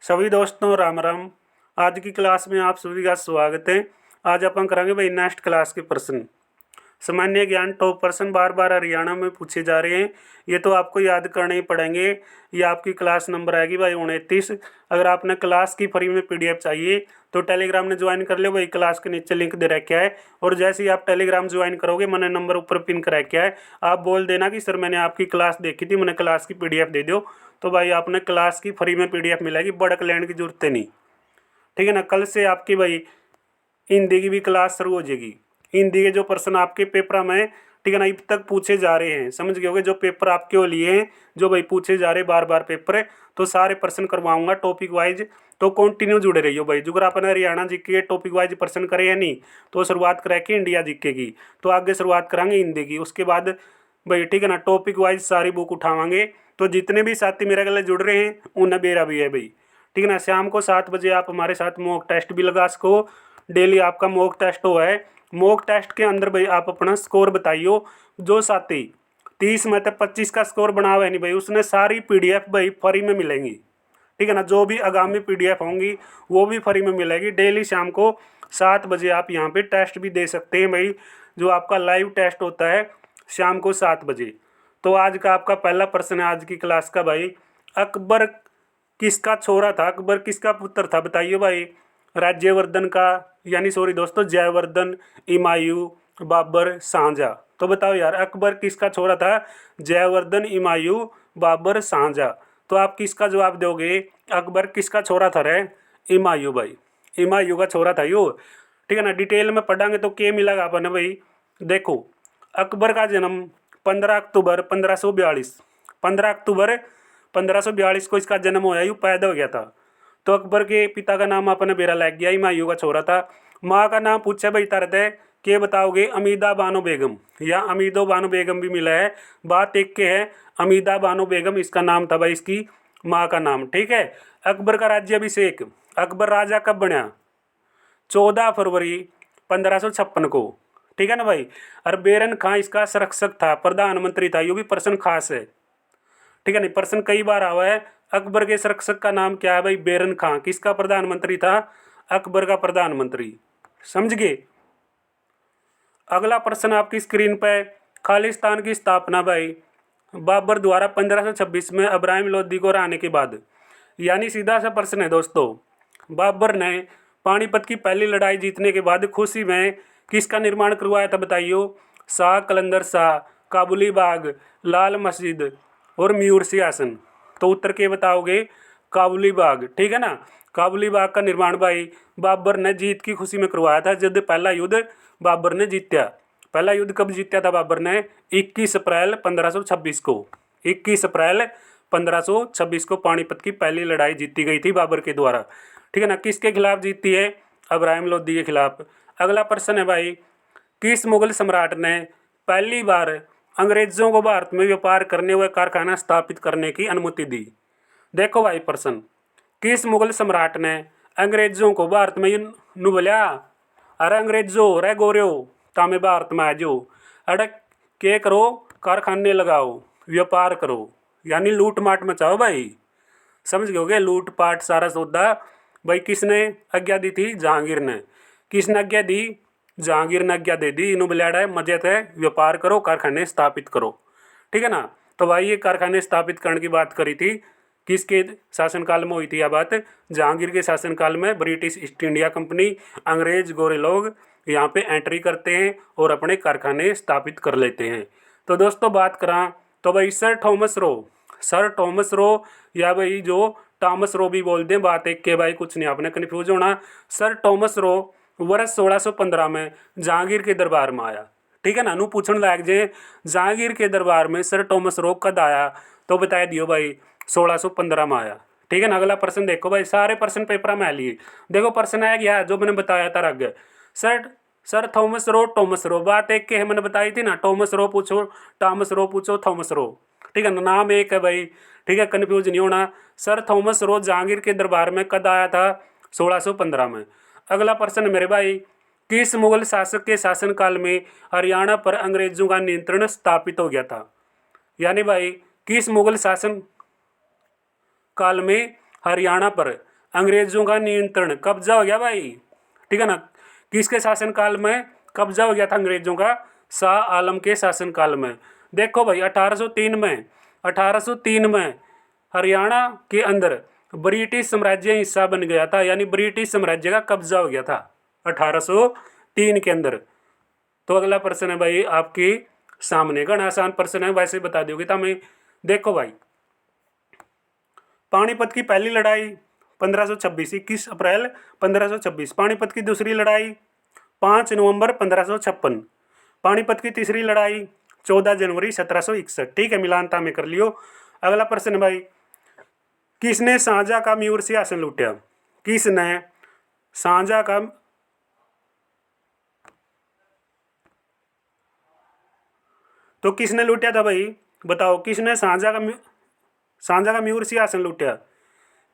सभी दोस्तों राम राम। आज की क्लास में आप सभी का स्वागत है। आज अपन करेंगे भाई नेक्स्ट क्लास के प्रश्न। सामान्य ज्ञान टॉप प्रश्न बार बार हरियाणा में पूछे जा रहे हैं। ये तो आपको याद करने ही पड़ेंगे। ये आपकी क्लास नंबर आएगी भाई 29। अगर आपने क्लास की फ्री में पीडीएफ चाहिए तो टेलीग्राम में ज्वाइन कर लो भाई। क्लास के नीचे लिंक दे रखा है और जैसे ही आप टेलीग्राम ज्वाइन करोगे मैंने नंबर ऊपर पिन कर रखा है। आप बोल देना कि सर मैंने आपकी क्लास देखी थी, मैंने क्लास की पीडीएफ दे दो, तो भाई आपने क्लास की फ्री में पीडीएफ मिलेगी। बड़क लेने की जरूरत नहीं, ठीक है ना। कल से आपकी भाई हिंदी की भी क्लास शुरू हो जाएगी। हिंदी के जो प्रश्न आपके पेपर में, ठीक है ना, अब तक पूछे जा रहे हैं, समझ गए होगे। जो पेपर आपके लिए हैं, जो भाई पूछे जा रहे बार बार पेपर, तो सारे प्रश्न करवाऊंगा टॉपिक वाइज। तो कंटिन्यू जुड़े रहियो भाई। जो अगर आपने हरियाणा जीके के टॉपिक वाइज प्रश्न करे या नहीं, तो शुरुआत करें इंडिया जीके की, तो आगे शुरुआत करेंगे हिंदी की, उसके बाद भाई, ठीक है ना, टॉपिक वाइज सारी बुक उठावांगे। तो जितने भी साथी मेरे गले जुड़ रहे हैं उन्हें बेरा भी है भाई, ठीक है ना। शाम को 7 बजे आप हमारे साथ मॉक टेस्ट भी लगा सको। डेली आपका मॉक टेस्ट हुआ है। मॉक टेस्ट के अंदर भाई आप अपना स्कोर बताइयो। जो साथी 30 में से 25 का स्कोर बना हुआ है नहीं भाई, उसने सारी पीडीएफ भाई फ्री में मिलेंगी, ठीक है ना। जो भी आगामी पीडीएफ होंगी वो भी फ्री में मिलेगी। डेली शाम को 7 बजे आप यहाँ पे टेस्ट भी दे सकते हैं भाई। जो आपका लाइव टेस्ट होता है शाम को 7 बजे। तो आज का आपका पहला प्रश्न है आज की क्लास का भाई। अकबर किसका छोरा था, अकबर किसका पुत्र था, बताइए भाई। राज्यवर्धन का, यानी सॉरी दोस्तों, जयवर्धन, हुमायूं, बाबर, शाहजहां। तो बताओ यार, अकबर किसका छोरा था? जयवर्धन, हुमायूं, बाबर, शाहजहां। तो आप किसका जवाब दोगे? अकबर किसका छोरा था रे? हुमायूं भाई, हुमायूं का छोरा था यो, ठीक है ना। डिटेल में पढ़ांगे तो क्या मिलेगा अपन भाई। देखो, अकबर का जन्म 15 अक्टूबर 1542, 15 अक्टूबर 1542 को इसका जन्म होया, यूँ पैदा हो गया था। तो अकबर के पिता का नाम अपने बेरा लग गया, हुमायूं का छोरा था। माँ का नाम पूछा भाई तरत है, के बताओगे? अमीदा बानो बेगम या अमीदो बानो बेगम भी मिला है। बात एक के है, अमीदा बानो बेगम इसका नाम था भाई, इसकी माँ का नाम, ठीक है। अकबर का राज्याभिषेक, अकबर राजा कब बना? 14 फरवरी 1556 को, ठीक है ना भाई। और बेरन खां इसका संरक्षक था, प्रधानमंत्री था। ये भी प्रश्न खास है, ठीक है नहीं, प्रश्न कई बार आवा है। अकबर के संरक्षक का नाम क्या है भाई? बेरन खां। किसका प्रधानमंत्री था? अकबर का प्रधानमंत्री, समझ गए। अगला प्रश्न आपकी स्क्रीन पे, खालिस्तान की स्थापना भाई बाबर द्वारा 1526 में इब्राहिम लोदी को हराने के बाद। यानी सीधा सा प्रश्न है दोस्तों, बाबर ने पानीपत की पहली लड़ाई जीतने के बाद खुशी में किसका निर्माण करवाया था, बताइयो? शाह कलंदर शाह, काबुली बाग, लाल मस्जिद और मयूर सिंहासन। तो उत्तर के बताओगे? काबुली बाग, ठीक है ना। काबुली बाग का निर्माण भाई बाबर ने जीत की खुशी में करवाया था, जब पहला युद्ध बाबर ने जीता। पहला युद्ध कब जीता था बाबर ने? 21 अप्रैल 1526 को, 21 अप्रैल 1526 को पानीपत की पहली लड़ाई जीती गई थी बाबर के द्वारा, ठीक है ना। किसके खिलाफ जीती है? इब्राहिम लोदी के खिलाफ। अगला प्रश्न है भाई, किस मुगल सम्राट ने पहली बार अंग्रेजों को भारत में व्यापार करने व कारखाना स्थापित करने की अनुमति दी? देखो भाई प्रश्न, किस मुगल सम्राट ने अंग्रेजों को भारत में नु बोलिया, अरे अंग्रेजों रे गोरियो तामे भारत में आजो, अरे के करो? कारखाने लगाओ, व्यापार करो, यानी लूट माट मचाओ भाई, समझ गए? लूट पाट सारा सौदा भाई किसने आज्ञा दी थी? जहांगीर ने। किसने आज्ञा दी? जहांगीर ने आज्ञा दे दी। इन्हों बिलाड़ा है मजे थे, व्यापार करो, कारखाने स्थापित करो, ठीक है ना। तो भाई ये कारखाने स्थापित करने की बात करी थी, किसके शासनकाल में हुई थी यह बात? जहांगीर के शासनकाल में ब्रिटिश ईस्ट इंडिया कंपनी, अंग्रेज गोरे लोग यहाँ पे एंट्री करते हैं और अपने कारखाने स्थापित कर लेते हैं। तो दोस्तों बात करा तो भाई sir Thomas Roe, sir Thomas Roe या भाई जो टॉमस रो भी बोल दें, बात एक के भाई, कुछ नहीं आपने कन्फ्यूज होना। सर थॉमस रो वर्ष 1615 में जहांगीर के दरबार में आया, ठीक है ना। नू पूछने लायक जे जहांगीर के दरबार में सर थॉमस रो कद आया? तो बता दियो भाई 1615 में आया, ठीक है ना। अगला प्रश्न देखो भाई, सारे प्रश्न पेपर में लिए। देखो प्रश्न आया गया जो मैंने बताया था आगे, sir Thomas Roe, Thomas Roe, बात एक के है, मैंने बताई थी ना। टॉमस रो पूछो, टॉमस रो पूछो, थॉमस रो, ठीक है ना, नाम एक है भाई, ठीक है, कन्फ्यूज नहीं होना। सर थॉमस रो जहांगीर के दरबार में कद आया था? 1615 में। अगला प्रश्न मेरे भाई, किस मुगल शासक के शासनकाल में हरियाणा पर अंग्रेजों का नियंत्रण स्थापित हो गया था? यानी भाई किस मुगल शासन काल में हरियाणा पर अंग्रेजों का नियंत्रण, कब्जा हो गया भाई, ठीक है ना। किसके शासनकाल में कब्जा हो गया था अंग्रेजों का? शाह आलम के शासनकाल में। देखो भाई 1803 में हरियाणा के अंदर ब्रिटिश साम्राज्य हिस्सा बन गया था, यानी ब्रिटिश साम्राज्य का कब्जा हो गया था 1803 के अंदर। तो अगला प्रश्न है भाई आपके सामने, गण आसान प्रश्न है, वैसे बता दोगे तो हमें। देखो भाई, पानीपत की पहली लड़ाई 1526, 21 अप्रैल 1526। पानीपत की दूसरी लड़ाई 5 नवंबर 1556। पानीपत की तीसरी लड़ाई 14 जनवरी 1761। ठीक है, मिलानता में कर लियो। अगला प्रश्न भाई, किसने शाहजहां का म्यूर सिंहासन लूटा? किसने शाहजहां का तो किसने लूटा था भाई? बताओ, किसने शाहजहां का म्यूर सिंहासन लूटा?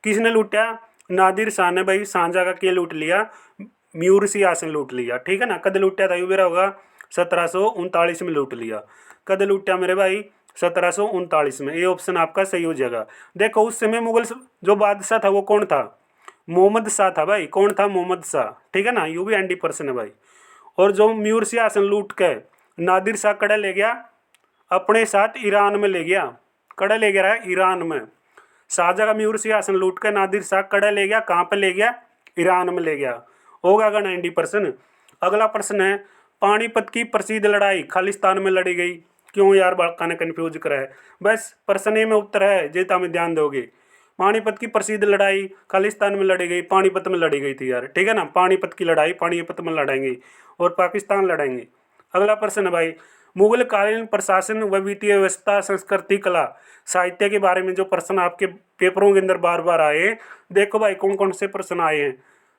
किसने लूटा? नादिर शाह ने भाई शाहजहां का क्या लूट लिया? म्यूर सिंहासन लूट लिया। ठीक है ना। कद लूटा था? ये होगा 1739 में लूट लिया। कद लूटा मेरे भाई? 1739 में। ये ऑप्शन आपका सही हो जाएगा। देखो उस समय मुगल जो बादशाह था वो कौन था? मोहम्मद शाह था भाई। कौन था? मोहम्मद शाह। ठीक है ना। यू भी एंडी पर्सन है भाई। और जो म्यूर सिंहासन लूट के नादिर शाह कड़ा ले गया अपने साथ ईरान में ले गया। कड़ा ले गया ईरान में। शाहजहां का म्यूर सिंहासन लूट कर नादिर शाह कड़ा ले गया, कहाँ पे ले गया? ईरान में ले गया। होगा अगर 90%। अगला प्रश्न है, पानीपत की प्रसिद्ध लड़ाई खालिस्तान में लड़ी गई। क्यों यार बालका ने कन्फ्यूज करा है? बस प्रश्न ए में उत्तर है, जेता में ध्यान दोगे। पानीपत की प्रसिद्ध लड़ाई खालिस्तान में लड़ी गई, पानीपत में लड़ी गई थी यार। ठीक है ना। पानीपत की लड़ाई पानीपत में लड़ाएंगे और पाकिस्तान लड़ाएंगे। अगला प्रश्न है भाई, मुगल कालीन प्रशासन व वित्तीय व्यवस्था, संस्कृति, कला, साहित्य के बारे में जो प्रश्न आपके पेपरों के अंदर बार बार आए, देखो भाई कौन कौन से प्रश्न आए हैं।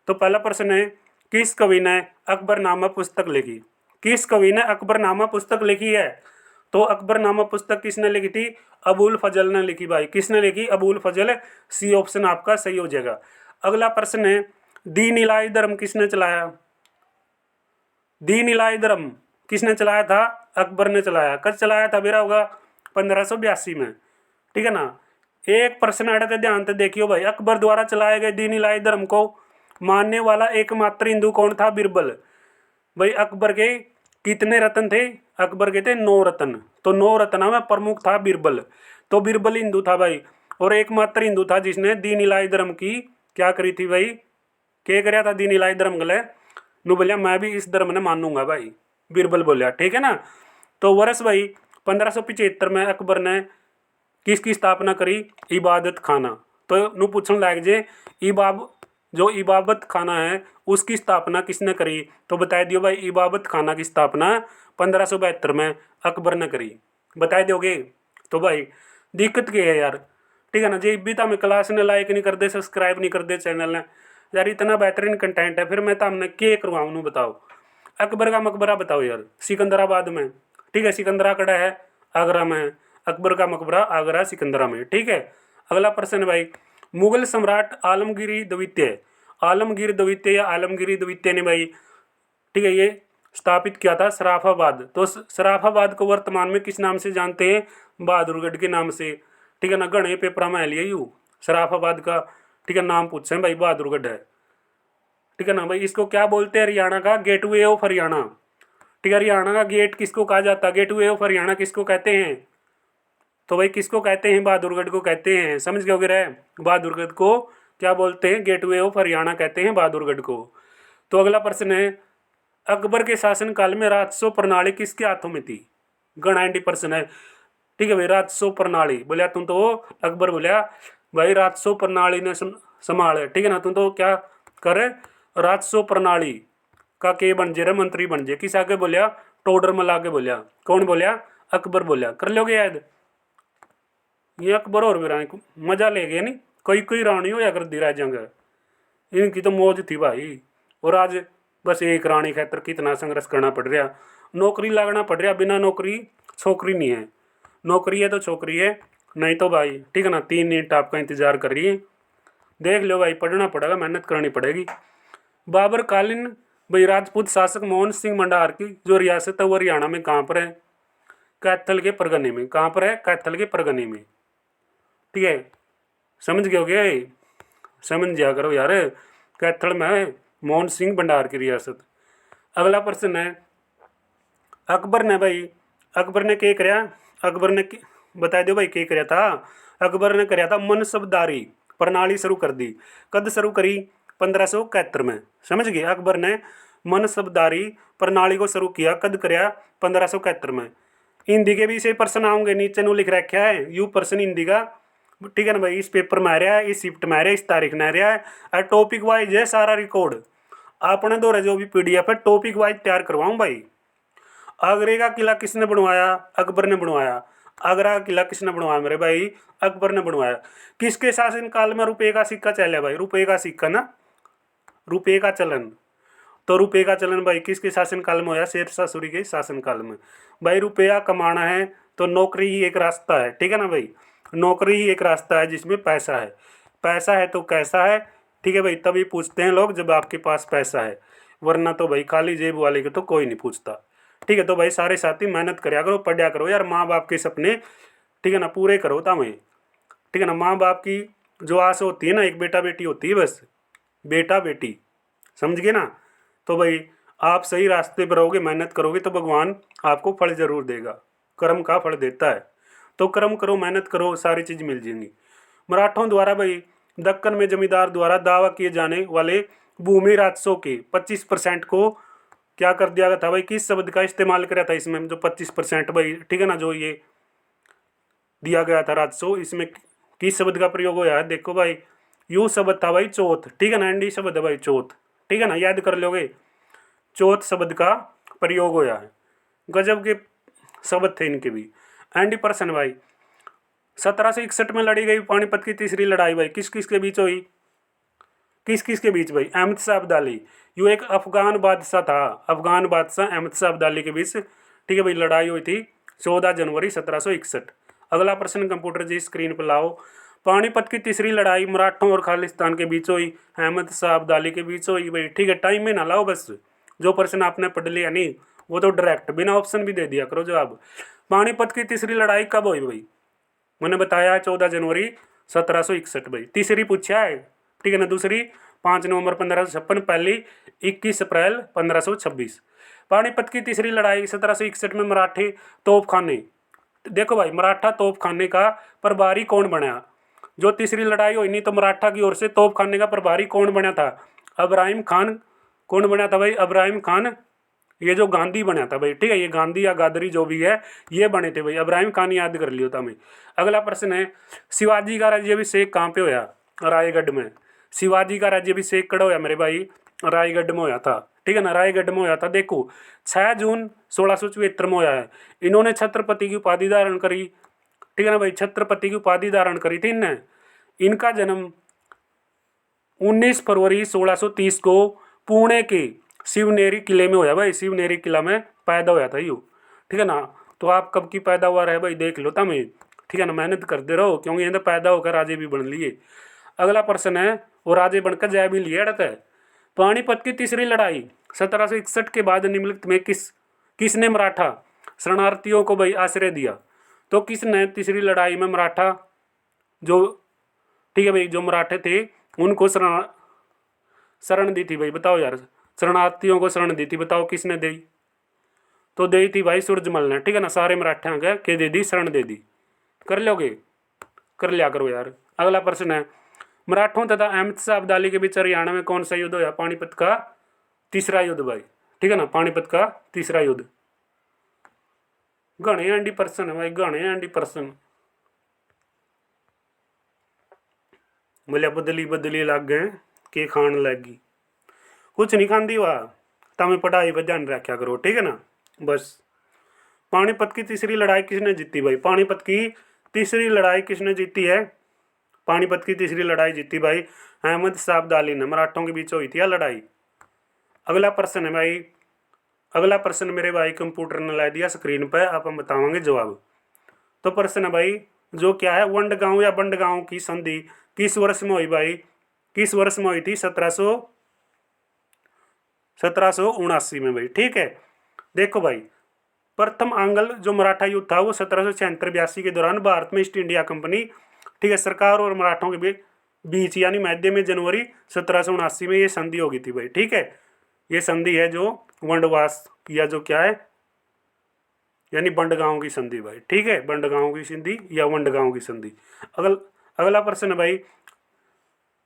तो पहला प्रश्न है, किस कवि ने अकबरनामा पुस्तक लिखी? किस कवि ने अकबरनामा पुस्तक लिखी है? तो अकबरनामा पुस्तक किसने लिखी थी? अबुल फजल ने लिखी भाई। किसने लिखी? अबुल फजल। सी ऑप्शन आपका सही हो जाएगा। अगला प्रश्न है, दीन इलाही धर्म किसने चलाया? दीन इलाही धर्म किसने चलाया था? अकबर ने चलाया। कब चलाया था? मेरा होगा 1582 में। ठीक है ना। एक प्रश्न अड़े थे, ध्यान से देखियो भाई, अकबर द्वारा चलाए गए दीन इलाही धर्म को मानने वाला एकमात्र हिंदू कौन था? बिरबल। भाई अकबर के कितने रत्न थे? अकबर के थे 9 रत्न। तो 9 रत्नों में प्रमुख था बिरबल। तो बिरबल हिंदू था भाई, और एकमात्र हिंदू था जिसने दीन इलाही धर्म की क्या करी थी भाई? क्या कराया था दीन इलाही धर्म गले? नु बोलिया मैं भी इस धर्म ने मानूंगा भाई, बिरबल बोलिया। ठीक है ना। तो वर्ष भाई 1575 में अकबर ने किसकी स्थापना करी? इबादत खाना। तो नु पूछने लायक जे जो इबादत खाना है उसकी स्थापना किसने करी? तो बता दियो भाई, इबादत खाना की स्थापना 1572 में अकबर ने करी। बता दोगे? तो भाई दिक्कत क्या है यार? ठीक है ना जी। भी तो हमें क्लास ने लाइक नहीं कर दे, सब्सक्राइब नहीं कर दे चैनल ने यार। इतना बेहतरीन कंटेंट है, फिर मैं तो हमने क्या करवाऊँ? बताओ। अकबर का मकबरा बताओ यार, सिकंदराबाद में। ठीक है, सिकंदरा कड़ा है आगरा में है। अकबर का मकबरा आगरा सिकंदरा में। ठीक है। अगला प्रश्न है भाई, मुगल सम्राट आलमगीर द्वितीय या आलमगिरी द्वितीय ने भाई, ठीक है, ये स्थापित किया था सराफाबाद। तो सराफाबाद को वर्तमान में किस नाम से जानते हैं? बहादुरगढ़ के नाम से। ठीक है ना। गणे पेपर में लिया यू सराफाबाद का, ठीक है, नाम पूछे भाई बहादुरगढ़ है। ठीक है ना भाई। इसको क्या बोलते हैं? हरियाणा का गेटवे ऑफ हरियाणा। ठीक है, हरियाणा का गेट किसको कहा जाता है? गेटवे ऑफ हरियाणा किसको कहते हैं? तो भाई किसको कहते हैं? बहादुरगढ़ को कहते हैं। समझ गए वगैरह? बहादुरगढ़ को क्या बोलते हैं? गेटवे ऑफ हरियाणा कहते हैं बहादुरगढ़ को। तो अगला प्रश्न है, अकबर के शासनकाल में राजस्व प्रणाली किसके हाथों में थी? गणांडी प्रश्न है। ठीक है भाई, राजस्व प्रणाली बोलिया तुम तो अकबर बोलिया भाई राजस्व प्रणाली ने संभाले। ठीक है ना। तुम तो क्या करे? राजस्व प्रणाली का के बन जे रहे मंत्री बन जे। किस आगे बोलिया? टोडर मला के बोलिया। कौन बोलिया? अकबर बोलिया। कर लोगे याद? ये अकबर और भी रानी मजा ले गए नहीं, कोई कोई रानी हो या कर दी राजंग। इनकी तो मौज थी भाई। और आज बस एक रानी खातर कितना संघर्ष करना पड़ रहा, नौकरी लगना पड़ रहा। बिना नौकरी छोकरी नहीं है, नौकरी है तो छोकरी है, नहीं तो भाई ठीक है ना 3 ईंट आपका इंतजार कर रही है। देख लो भाई, पढ़ना पड़ेगा, मेहनत करनी पड़ेगी। बाबर कालीन भाई राजपूत शासक मोहन सिंह मंडार की जो रियासत है वो हरियाणा में कहाँ पर है? कैथल के परगने में। कहाँ पर है? कैथल के परगने में। ठीक है, समझ गए हो गए? समझ जा करो यार। कैथल में मोहन सिंह भंडार की रियासत। अगला प्रश्न है, अकबर ने भाई, अकबर ने क्या कराया, अकबर ने बता दो भाई क्या कराया था। अकबर ने कराया था मनसबदारी प्रणाली शुरू कर दी। कद शुरू करी, 1571 में। समझ गए, अकबर ने मनसबदारी प्रणाली को शुरू किया, कद कराया, 1571 में। हिंदी के भी इसे प्रश्न आऊंगे, नीचे नु लिख रखा है यू प्रश्न हिंदी का, ठीक है ना भाई। इस पेपर में आ रहा है, इस शिफ्ट में आ रहा है, इस तारीख में आ रहा है, और टॉपिक वाइज है सारा रिकॉर्ड। आपने दो जो भी पीडीएफ है टॉपिक वाइज तैयार करवाऊं भाई। आगरे का किला किसने बनवाया, अकबर ने बनवाया। आगरा का किला किसने बनवाया मेरे भाई, अकबर ने बनवाया। किसके शासन काल में रुपये का सिक्का चला भाई, रुपये का सिक्का ना, रुपये का चलन। तो रुपये का चलन भाई किसके शासन काल में होया, शेरशाह सूरी के शासन काल में। भाई रुपया कमाना है तो नौकरी ही एक रास्ता है, ठीक है ना भाई। नौकरी ही एक रास्ता है जिसमें पैसा है। पैसा है तो कैसा है, ठीक है भाई। तभी पूछते हैं लोग जब आपके पास पैसा है, वरना तो भाई खाली जेब वाले को तो कोई नहीं पूछता, ठीक है। तो भाई सारे साथी मेहनत करया करो, पढ़ा करो यार, माँ बाप के सपने, ठीक है ना, पूरे करो तमें, ठीक है ना। माँ बाप की जो आस होती है ना, एक बेटा बेटी होती है बस, बेटा बेटी, समझ गए ना। तो भाई आप सही रास्ते पर रहोगे, मेहनत करोगे तो भगवान आपको फल जरूर देगा, कर्म का फल देता है। तो कर्म करो, मेहनत करो, सारी चीज़ मिल जाएंगी। मराठों द्वारा भाई दक्कन में जमींदार द्वारा दावा किए जाने वाले भूमि राजस्व के 25% को क्या कर दिया गया था भाई, किस शब्द का इस्तेमाल किया था इसमें, जो 25% भाई, ठीक है ना, जो ये दिया गया था राजस्व, इसमें किस शब्द का प्रयोग हुआ है। देखो भाई यू शब्द था भाई चौथ, ठीक है ना, एंडी शब्द है भाई चौथ, ठीक है ना, याद कर लोगे। चौथ शब्द का प्रयोग होया है। गजब के शब्द थे इनके भी। एंडी पर्सन भाई 1761 में लड़ी गई पानीपत की तीसरी लड़ाई भाई किस किस के बीच हुई, किस किस के बीच भाई, अहमद शाह अब्दाली, यू एक अफगान बादशाह था, अफगान बादशाह अहमद शाह अब्दाली के बीच, ठीक है भाई, लड़ाई हुई थी 14 जनवरी 1761। अगला प्रश्न कंप्यूटर जी स्क्रीन पर लाओ। पानीपत की तीसरी लड़ाई मराठों और खालिस्तान के बीच हुई, अहमद शाह अब्दाली के बीच हुई भाई, ठीक है। टाइम में ना लाओ बस, जो प्रश्न आपने पढ़ लिया नहीं वो तो डायरेक्ट बिना ऑप्शन भी दे दिया करो जवाब। पानीपत की तीसरी लड़ाई कब हुई भाई, मैंने बताया 14 जनवरी 1761 भाई। तीसरी पूछा है, ठीक है ना। दूसरी 5 नवंबर 1556, पहली 21 अप्रैल 1526। पानीपत की तीसरी लड़ाई 1761 में मराठे तोपखाने, देखो भाई मराठा तोपखाने का प्रभारी कौन बना, जो तीसरी लड़ाई हुई नहीं तो मराठा की ओर से तोपखाने का प्रभारी कौन बना था, अब्राहिम खान। कौन बना था भाई, अब्राहिम खान। ये जो गांधी बना था भाई, ठीक है, ये गांधी या गादरी जो भी है ये बने थे भाई, अब्राहिम खान याद कर लियो था मैं। अगला प्रश्न है, शिवाजी का राज्याभिषेक कहाँ पे होया, रायगढ़ में। शिवाजी का राज्याभिषेक कड़ा होया मेरे भाई, रायगढ़ में होया था, ठीक है ना, रायगढ़ में होया था। देखो 6 जून 1674 में होया है। इन्होंने छत्रपति की उपाधि धारण करी, ठीक है ना भाई, छत्रपति की उपाधि धारण करी थी इनने। इनका जन्म 19 फरवरी 1630 को पुणे के शिवनेरी किले में होया भाई, शिवनेरी किला में पैदा होया था यू, ठीक है ना। तो आप कब की पैदावार है भाई देख लो तमें, ठीक है ना, मेहनत करते रहो क्योंकि ये तो पैदा होकर राजे भी बन लिए। अगला प्रश्न है, वो राजे बनकर जय भी लिए रहता है। पानीपत की तीसरी लड़ाई 1761 के बाद निम्नलिखित में किसने मराठा शरणार्थियों को भाई आश्रय दिया। तो किसने तीसरी लड़ाई में मराठा जो, ठीक है भाई, जो मराठे थे उनको शरण दी थी भाई, बताओ यार, शरणार्थियों को शरण दी थी, बताओ किसने दी। तो दी थी भाई सूरजमल ने, ठीक है ना, सारे मराठे आ गए के दे दी, शरण दे दी। कर लोगे, कर लिया करो यार। अगला प्रश्न है, मराठों तथा अहमद शाह अब्दाली के बीच हरियाणा में कौन सा युद्ध होया, पानीपत का तीसरा युद्ध भाई, ठीक है ना, पानीपत का तीसरा युद्ध। घने एंडी प्रश्न है भाई, घने एंडी प्रश्न। बोलिया बदली बदली लग गए के खान लगी, कुछ नहीं खाती वाह, तमें पढ़ाई पर ध्यान रखा करो, ठीक है ना बस। पानीपत की तीसरी लड़ाई किसने जीती भाई, पानीपत की तीसरी लड़ाई किसने जीती है, पानीपत की तीसरी लड़ाई जीती भाई अहमद शाह अब्दाली ने, मराठों के बीच हुई थी यह लड़ाई। अगला प्रश्न है भाई, अगला प्रश्न मेरे भाई कंप्यूटर ने ला दिया स्क्रीन पर, आप हम बतावांगे जवाब। तो प्रश्न है भाई जो क्या है, वंडगांव या बंडगांव की संधि किस वर्ष में हुई भाई, किस वर्ष में हुई थी, 1779 में भाई, ठीक है। देखो भाई प्रथम आंग्ल जो मराठा युद्ध था वो 1776-82 के दौरान भारत में ईस्ट इंडिया कंपनी, ठीक है, सरकार और मराठों के बीच बीच यानी मध्य में जनवरी 1779 में ये संधि होगी थी भाई। ठीक है, ये संधि है जो वंडवास या जो क्या है यानी बंडगांव की संधि भाई। ठीक है, बंडगांव की संधि या वंडगांव की संधि। अगला प्रश्न है भाई,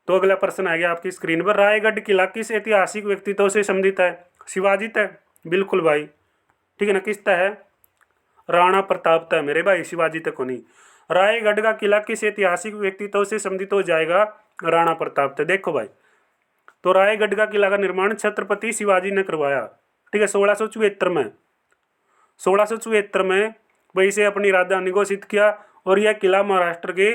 तो अगला प्रश्न आ गया आपकी स्क्रीन पर, रायगढ़ किला किस ऐतिहासिक व्यक्तित्व से संबंधित है? शिवाजी तय, बिल्कुल भाई। ठीक है ना, किस तय है? राणा प्रताप तय मेरे भाई, शिवाजी तक को नहीं। रायगढ़ का किला किस ऐतिहासिक व्यक्तित्व से संबंधित हो जाएगा? राणा प्रताप तय। देखो भाई, तो रायगढ़ का किला का निर्माण छत्रपति शिवाजी ने करवाया। ठीक है, 1674 में 1674 में वही से अपनी राजधानी घोषित किया। और यह किला महाराष्ट्र के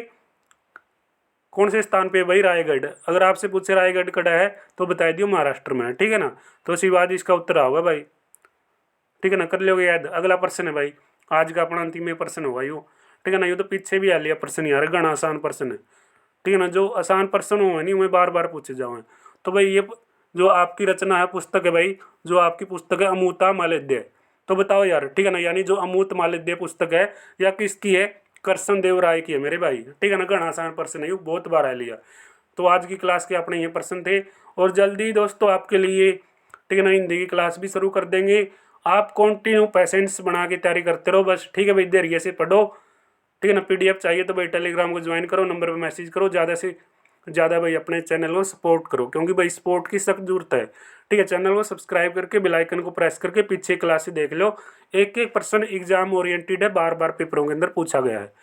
कौन से स्थान पे भाई? रायगढ़। अगर आपसे पूछे रायगढ़ कड़ा है तो बता दियो महाराष्ट्र में है। ठीक है ना, तो शिवाजी इसका उत्तर होगा भाई। ठीक है ना, कर लोगे याद। अगला प्रश्न है भाई, आज का अपना अंतिम प्रश्न होगा यो। ठीक है ना, ये तो पीछे भी आ लिया प्रश्न यार, घना आसान प्रश्न है। ठीक है ना, जो आसान प्रश्न हो नहीं मैं बार बार पूछे जाऊँ। तो भाई ये जो आपकी रचना है, पुस्तक है भाई, जो आपकी पुस्तक है अमूता मालेद्य, तो बताओ यार। ठीक है ना, यानी जो अमूत मालेद्य पुस्तक है या किसकी है? करसन देव राय की है मेरे भाई। ठीक है ना, घना आसान प्रश्न है, ये बहुत बार आ लिया। तो आज की क्लास के अपने ये प्रश्न थे, और जल्दी दोस्तों आपके लिए ठीक है ना हिंदी की क्लास भी शुरू कर देंगे। आप कंटिन्यू पेशेंस बना के तैयारी करते रहो बस। ठीक है भाई, धैर्य से पढ़ो। ठीक है ना, पीडीएफ चाहिए तो भाई टेलीग्राम को ज्वाइन करो, नंबर पर मैसेज करो, ज़्यादा से ज़्यादा भाई अपने चैनल को सपोर्ट करो, क्योंकि भाई सपोर्ट की सख्त जरूरत है। ठीक है, चैनल को सब्सक्राइब करके बेल आइकन को प्रेस करके पीछे क्लास देख लो। एक एक प्रश्न एग्जाम ओरिएंटेड है, बार बार पेपरों के अंदर पूछा गया है।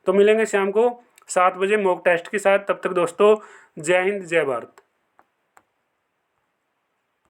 तो मिलेंगे शाम को 7 बजे मॉक टेस्ट के साथ। तब तक दोस्तों जय हिंद जय भारत।